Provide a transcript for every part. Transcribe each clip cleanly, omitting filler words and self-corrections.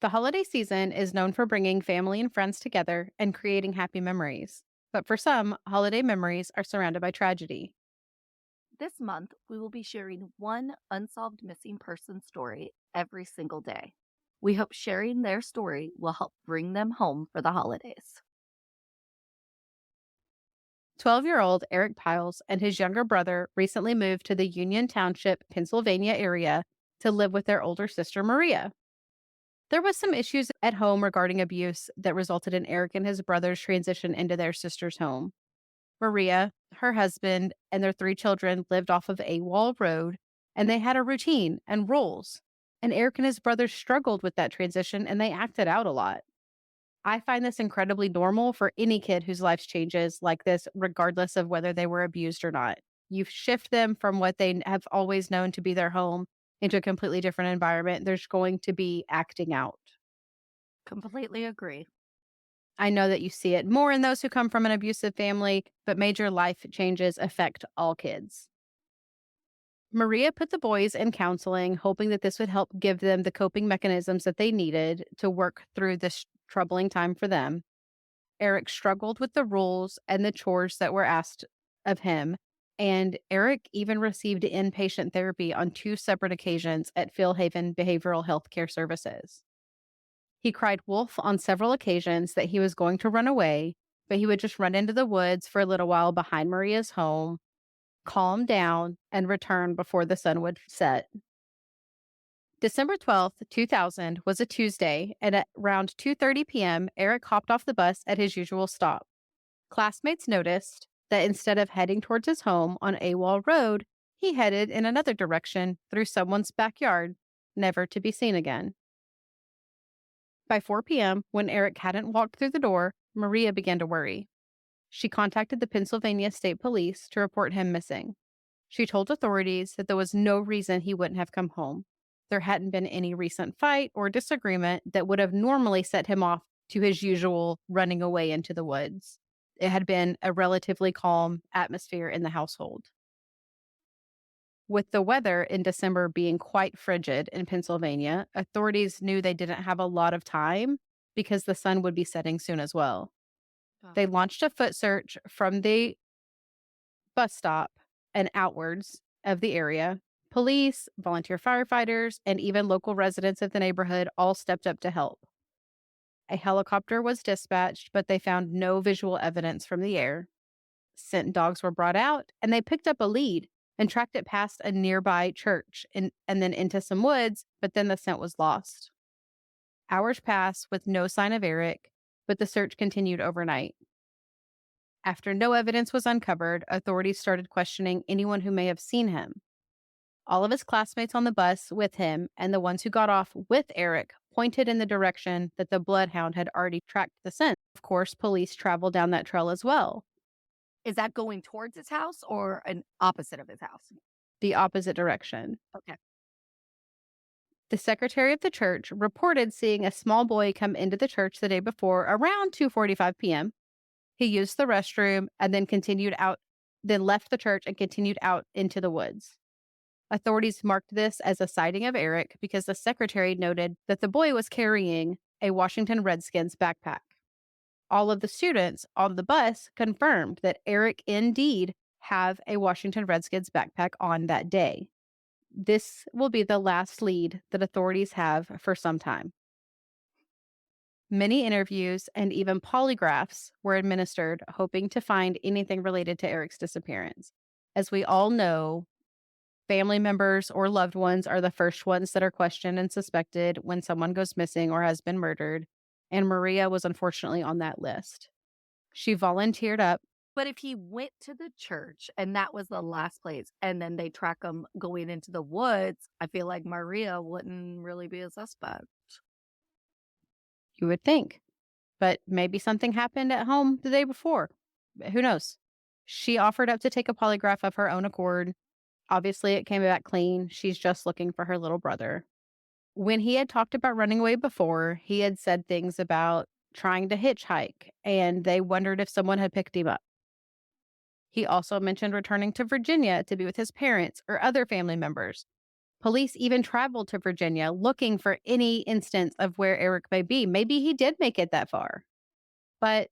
The holiday season is known for bringing family and friends together and creating happy memories. But for some, holiday memories are surrounded by tragedy. This month, we will be sharing one unsolved missing person story every single day. We hope sharing their story will help bring them home for the holidays. 12-year-old Eric Pyles and his younger brother recently moved to the Union Township, Pennsylvania area to live with their older sister, Maria. There was some issues at home regarding abuse that resulted in Eric and his brother's transition into their sister's home. Maria, her husband, and their three children lived off of a wall road, and they had a routine and rules. And Eric and his brothers struggled with that transition and they acted out a lot. I find this incredibly normal for any kid whose life changes like this, regardless of whether they were abused or not. You shift them from what they have always known to be their home into a completely different environment. There's going to be acting out. Completely agree. I know that you see it more in those who come from an abusive family, but major life changes affect all kids. Maria put the boys in counseling, hoping that this would help give them the coping mechanisms that they needed to work through this troubling time for them. Eric struggled with the rules and the chores that were asked of him, and Eric even received inpatient therapy on two separate occasions at Phil Haven Behavioral Health Care Services. He cried wolf on several occasions that he was going to run away, but he would just run into the woods for a little while behind Maria's home, calm down, and return before the sun would set. December 12th, 2000 was a Tuesday, and at around 2:30 p.m., Eric hopped off the bus at his usual stop. Classmates noticed that instead of heading towards his home on Awall Road, he headed in another direction through someone's backyard, never to be seen again. By 4 p.m., when Eric hadn't walked through the door, Maria began to worry. She contacted the Pennsylvania State Police to report him missing. She told authorities that there was no reason he wouldn't have come home. There hadn't been any recent fight or disagreement that would have normally set him off to his usual running away into the woods. It had been a relatively calm atmosphere in the household. With the weather in December being quite frigid in Pennsylvania, authorities knew they didn't have a lot of time because the sun would be setting soon as well. Oh. They launched a foot search from the bus stop and outwards of the area. Police, volunteer firefighters, and even local residents of the neighborhood all stepped up to help. A helicopter was dispatched, but they found no visual evidence from the air. Scent dogs were brought out, and they picked up a lead and tracked it past a nearby church and then into some woods, but then the scent was lost. Hours passed with no sign of Eric, but the search continued overnight. After no evidence was uncovered, authorities started questioning anyone who may have seen him. All of his classmates on the bus with him and the ones who got off with Eric pointed in the direction that the bloodhound had already tracked the scent. Of course, police traveled down that trail as well, Is that going towards his house or an opposite of his house? the opposite direction. Okay. The secretary of the church reported seeing a small boy come into the church the day before around 2:45 p.m. He used the restroom and then left the church and continued out into the woods. Authorities marked this as a sighting of Eric because the secretary noted that the boy was carrying a Washington Redskins backpack. All of the students on the bus confirmed that Eric indeed have a Washington Redskins backpack on that day. This will be the last lead that authorities have for some time. Many interviews and even polygraphs were administered, hoping to find anything related to Eric's disappearance. As we all know, family members or loved ones are the first ones that are questioned and suspected when someone goes missing or has been murdered, and Maria was unfortunately on that list. She volunteered up. But if he went to the church and that was the last place, and then they track him going into the woods, I feel like Maria wouldn't really be a suspect. You would think, but maybe something happened at home the day before. Who knows? She offered up to take a polygraph of her own accord. Obviously, it came back clean. She's just looking for her little brother. When he had talked about running away before, he had said things about trying to hitchhike, and they wondered if someone had picked him up. He also mentioned returning to Virginia to be with his parents or other family members. Police even traveled to Virginia looking for any instance of where Eric may be. Maybe he did make it that far, but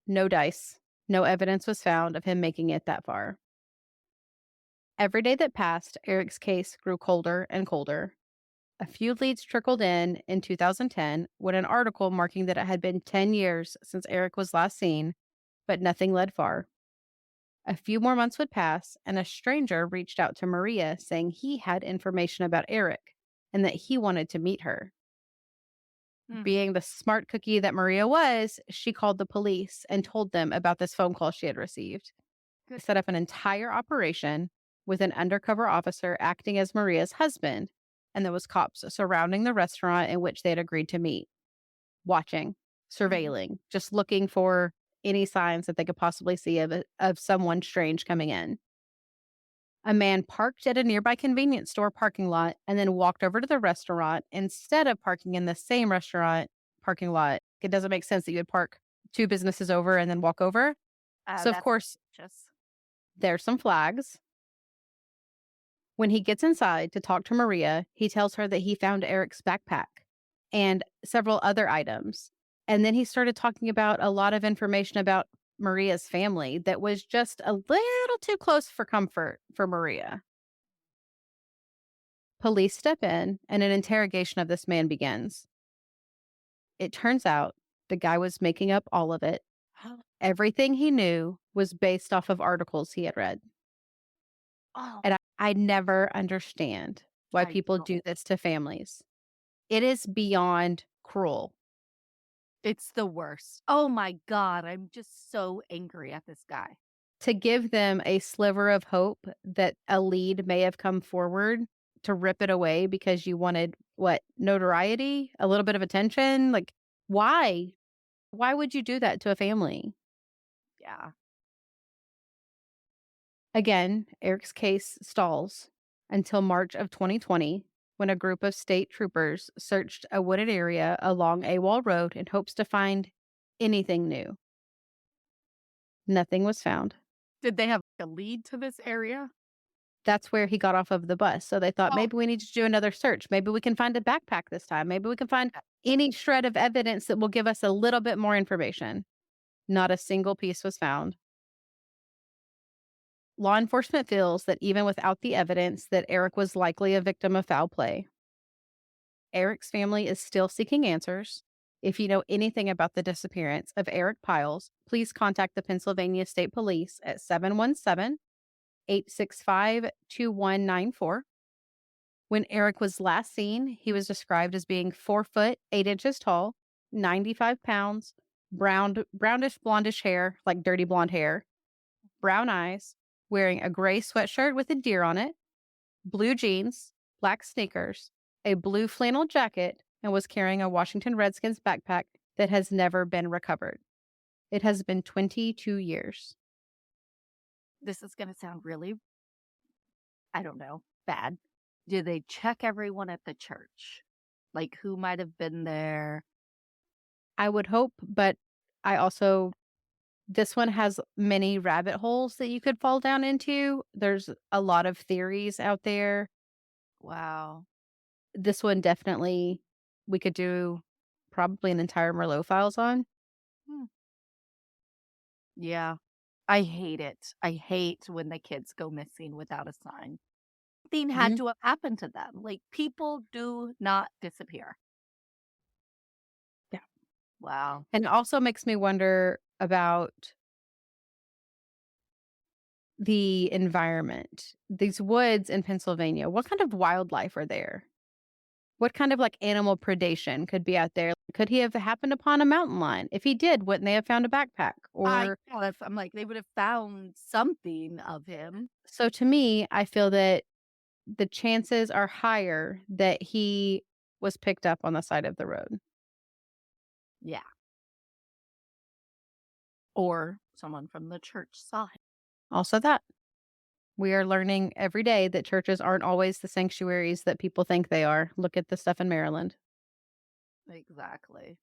no dice. No evidence was found of him making it that far. Every day that passed, Eric's case grew colder and colder. A few leads trickled in 2010 when an article marking that it had been 10 years since Eric was last seen, but nothing led far. A few more months would pass, and a stranger reached out to Maria saying he had information about Eric and that he wanted to meet her. Hmm. Being the smart cookie that Maria was, she called the police and told them about this phone call she had received. They Good. set up an entire operation with an undercover officer acting as Maria's husband, and there was cops surrounding the restaurant in which they had agreed to meet, watching, Mhm. surveilling, just looking for any signs that they could possibly see of someone strange coming in. A man parked at a nearby convenience store parking lot and then walked over to the restaurant instead of parking in the same restaurant parking lot. It doesn't make sense that you would park two businesses over and then walk over. So, of That's course, just there's some flags. When he gets inside to talk to Maria, he tells her that he found Eric's backpack and several other items. And then he started talking about a lot of information about Maria's family that was just a little too close for comfort for Maria. Police step in and an interrogation of this man begins. It turns out the guy was making up all of it. Everything he knew was based off of articles he had read. oh, And I never understand why I people don't. do this to families. It is beyond cruel. It's the worst. Oh my god, I'm just so angry at this guy. To give them a sliver of hope that a lead may have come forward to rip it away because you wanted what? Notoriety? A little bit of attention? Like, why? Why would you do that to a family? Yeah. Again, Eric's case stalls until March of 2020 when a group of state troopers searched a wooded area along AWOL Road in hopes to find anything new. Nothing was found. Did they have a lead to this area? That's where he got off of the bus. So they thought, Oh, maybe we need to do another search. Maybe we can find a backpack this time. Maybe we can find any shred of evidence that will give us a little bit more information. Not a single piece was found. Law enforcement feels that even without the evidence that Eric was likely a victim of foul play. Eric's family is still seeking answers. If you know anything about the disappearance of Eric Pyles, please contact the Pennsylvania State Police at 717-865-2194. When Eric was last seen, he was described as being 4 foot 8 inches tall, 95 pounds, brownish blondish hair, like dirty blonde hair, brown eyes, wearing a gray sweatshirt with a deer on it, blue jeans, black sneakers, a blue flannel jacket, and was carrying a Washington Redskins backpack that has never been recovered. It has been 22 years. this is gonna sound really, I don't know, bad. Do they check everyone at the church? Like, who might have been there? I would hope, but I also this one has many rabbit holes that you could fall down into. There's a lot of theories out there. Wow. This one definitely we could do probably an entire Merlot files on. Hmm. Yeah. I hate it. I hate when the kids go missing without a sign. Something had Mhm. to have happened to them. Like, people do not disappear. Yeah. Wow. And it also makes me wonder about the environment. These woods in Pennsylvania, what kind of wildlife are there? What kind of, like, animal predation could be out there? Could he have happened upon a mountain lion? If he did, wouldn't they have found a backpack? I Or know, if I'm like, they would have found something of him. so to me, I feel that the chances are higher that he was picked up on the side of the road. Yeah. Or someone from the church saw him. Also that. We are learning every day that churches aren't always the sanctuaries that people think they are. Look at the stuff in Maryland. Exactly.